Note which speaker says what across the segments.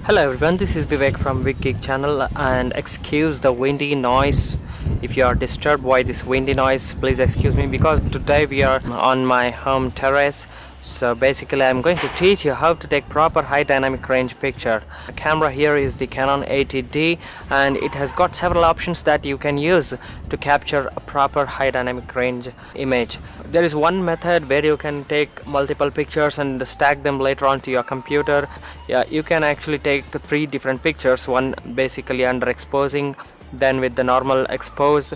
Speaker 1: Hello everyone, this is Vivek from Big Geek channel, and excuse the windy noise. If you are disturbed by this windy noise, please excuse me, because today we are on my home terrace. So basically I'm going to teach you how to take proper high dynamic range picture. The camera here is the Canon 80D, and it has got several options that you can use to capture a proper high dynamic range image. There is one method where you can take multiple pictures and stack them later onto your computer. Yeah, you can actually take 3 different pictures, one basically underexposing, then with the normal expose,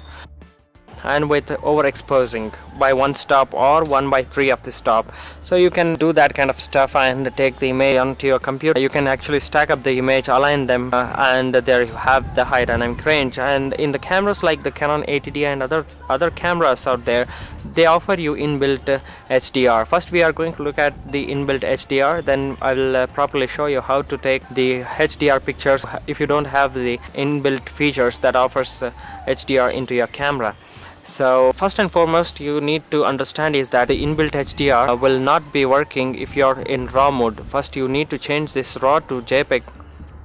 Speaker 1: and with overexposing by 1 stop or 1/3 of the stop. So you can do that kind of stuff and take the image onto your computer. You can actually stack up the image, align them, and there you have the high dynamic range. And in the cameras like the Canon 80D and other cameras out there, they offer you inbuilt HDR. First we are going to look at the inbuilt HDR, then I will properly show you how to take the HDR pictures if you don't have the inbuilt features that offers HDR into your camera. So first and foremost, you need to understand is that the inbuilt HDR will not be working if you're in RAW mode. First you need to change this RAW to JPEG.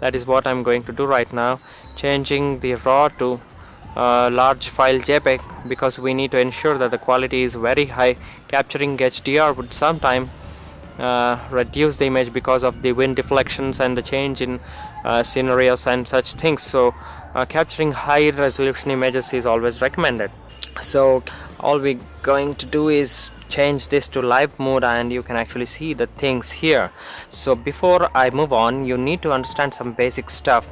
Speaker 1: That is what I'm going to do right now, changing the RAW to large file JPEG, because we need to ensure that the quality is very high. Capturing HDR would sometime reduce the image because of the wind deflections and the change in scenarios and such things. So capturing high resolution images is always recommended. So all we're going to do is change this to live mode, and you can actually see the things here. So before I move on, you need to understand some basic stuff.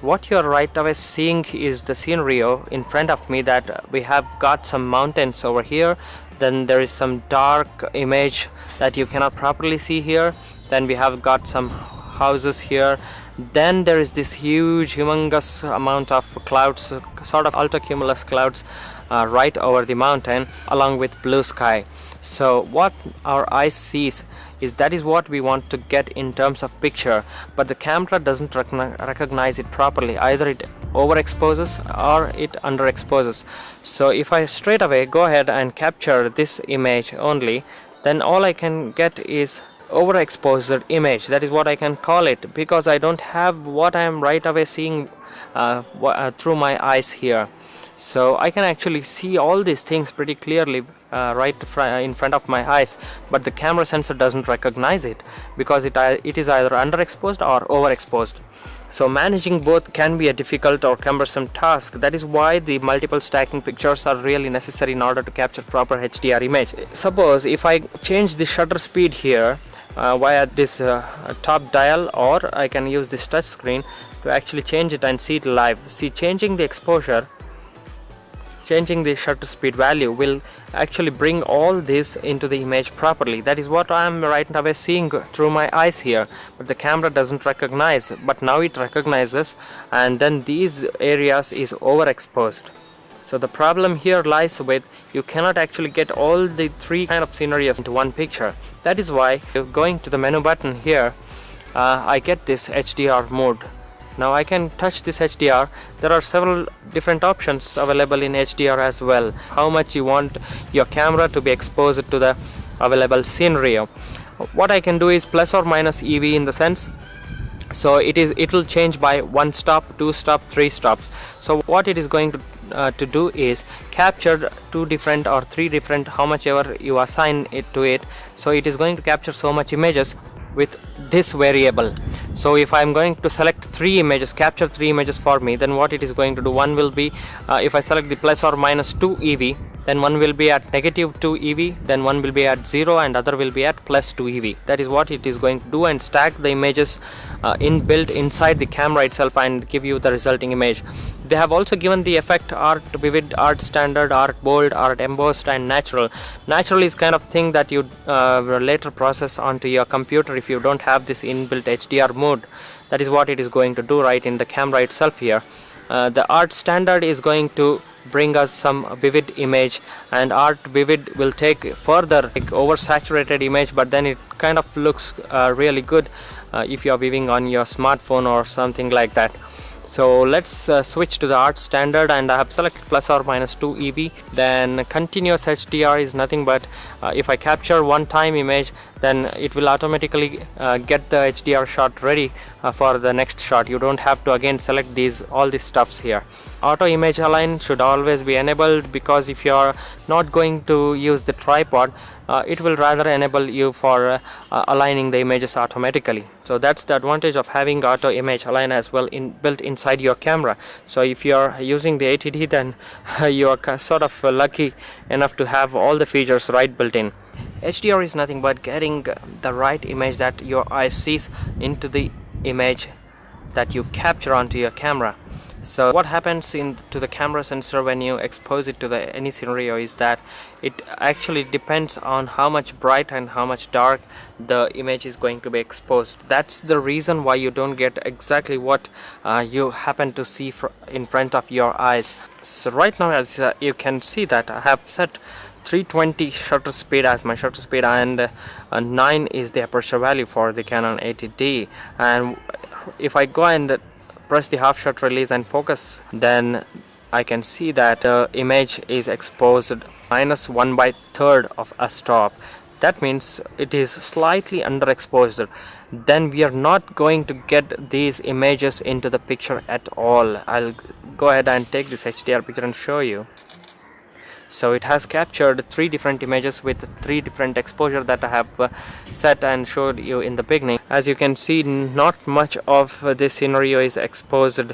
Speaker 1: What you're right away seeing is the scenario in front of me, that we have got some mountains over here, then there is some dark image that you cannot properly see here, then we have got some houses here, then there is this humongous amount of clouds, sort of altocumulus clouds, right over the mountain, along with blue sky. So what our eyes sees is that is what we want to get in terms of picture, but the camera doesn't recognize it properly. Either it overexposes or it underexposes. So if I straight away go ahead and capture this image only, then all I can get is overexposed image. That is what I can call it, because I don't have what I am right away seeing through my eyes here. So I can actually see all these things pretty clearly right in front of my eyes, but the camera sensor doesn't recognize it because it is either underexposed or overexposed. So managing both can be a difficult or cumbersome task. That is why the multiple stacking pictures are really necessary in order to capture proper HDR image. Suppose if I change the shutter speed here via this top dial, or I can use this touch screen to actually change it and see it live. See, changing the exposure, changing the shutter speed value will actually bring all this into the image properly. That is what I am right away seeing through my eyes here, but the camera doesn't recognize. But now it recognizes, and then these areas is overexposed. So the problem here lies with, you cannot actually get all the 3 kind of scenarios into one picture. That is why going to the menu button here, I get this HDR mode. Now I can touch this HDR. There are several different options available in HDR as well. How much you want your camera to be exposed to the available scenario. What I can do is plus or minus EV in the sense. So it will change by 1 stop, 2 stop, 3 stops. So what it is going to do is capture 2 different or 3 different, how much ever you assign it to it. So it is going to capture so much images with this variable. So if I am going to select 3 images, capture 3 images for me, then what it is going to do, one will be if I select the plus or minus 2 EV, then one will be at negative 2 EV, then one will be at 0, and other will be at plus 2 EV. That is what it is going to do, and stack the images inbuilt inside the camera itself and give you the resulting image. They have also given the effect art, vivid, art standard, art bold, art embossed, and natural. Natural is kind of thing that you later process onto your computer if you don't have this inbuilt HDR mode. That is what it is going to do right in the camera itself here. The art standard is going to bring us some vivid image, and art vivid will take further like oversaturated image, but then it kind of looks really good if you are viewing on your smartphone or something like that. So let's switch to the art standard, and I have selected plus or minus 2 EV. Then continuous HDR is nothing but if I capture one time image, then it will automatically get the HDR shot ready for the next shot. You don't have to again select all these stuffs here. Auto image align should always be enabled, because if you are not going to use the tripod, it will rather enable you for aligning the images automatically. So that's the advantage of having auto image align as well built inside your camera. So if you are using the ATD, then you are sort of lucky enough to have all the features right built in. HDR is nothing but getting the right image that your eye sees into the image that you capture onto your camera. So what happens to the camera sensor when you expose it to any scenario is that it actually depends on how much bright and how much dark the image is going to be exposed. That's the reason why you don't get exactly what you happen to see in front of your eyes. So right now, as you can see, that I have set 320 shutter speed as my shutter speed, and 9 is the aperture value for the Canon 80D. And if I go and press the half shutter release and focus, then I can see that the image is exposed -1/3 of a stop. That means it is slightly underexposed. Then we are not going to get these images into the picture at all. I'll go ahead and take this HDR picture and show you. So it has captured 3 different images with 3 different exposure that I have set and showed you in the beginning. As you can see, not much of this scenario is exposed,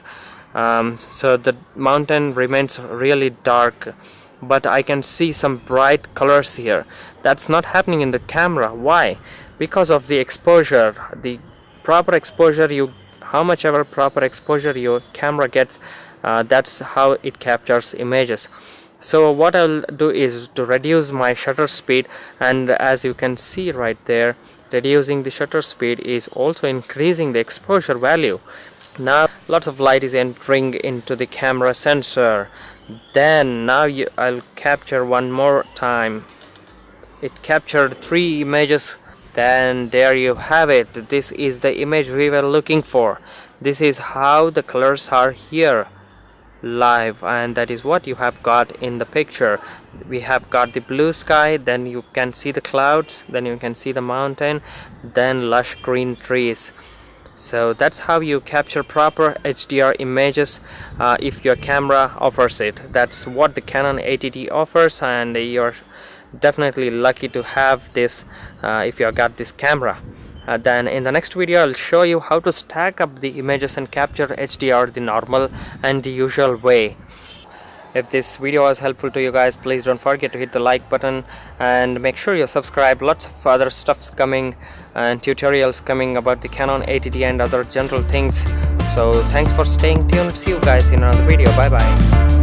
Speaker 1: so the mountain remains really dark, but I can see some bright colors here. That's not happening in the camera. Why? Because of the exposure. The proper exposure, how much ever proper exposure your camera gets, that's how it captures images. So what I'll do is to reduce my shutter speed, and as you can see right there, reducing the shutter speed is also increasing the exposure value. Now lots of light is entering into the camera sensor. Then now I'll capture one more time. It captured 3 images. Then there you have it. This is the image we were looking for. This is how the colors are here live, and that is what you have got in the picture. We have got the blue sky, then you can see the clouds, then you can see the mountain, then lush green trees. So that's how you capture proper HDR images if your camera offers it. That's what the Canon 80D offers, and you're definitely lucky to have this if you got this camera. Then in the next video I'll show you how to stack up the images and capture HDR the normal and the usual way. If this video was helpful to you guys, please don't forget to hit the like button and make sure you subscribe. Lots of other stuff's coming and tutorials coming about the Canon 80D and other general things. So thanks for staying tuned. See you guys in another video. Bye bye.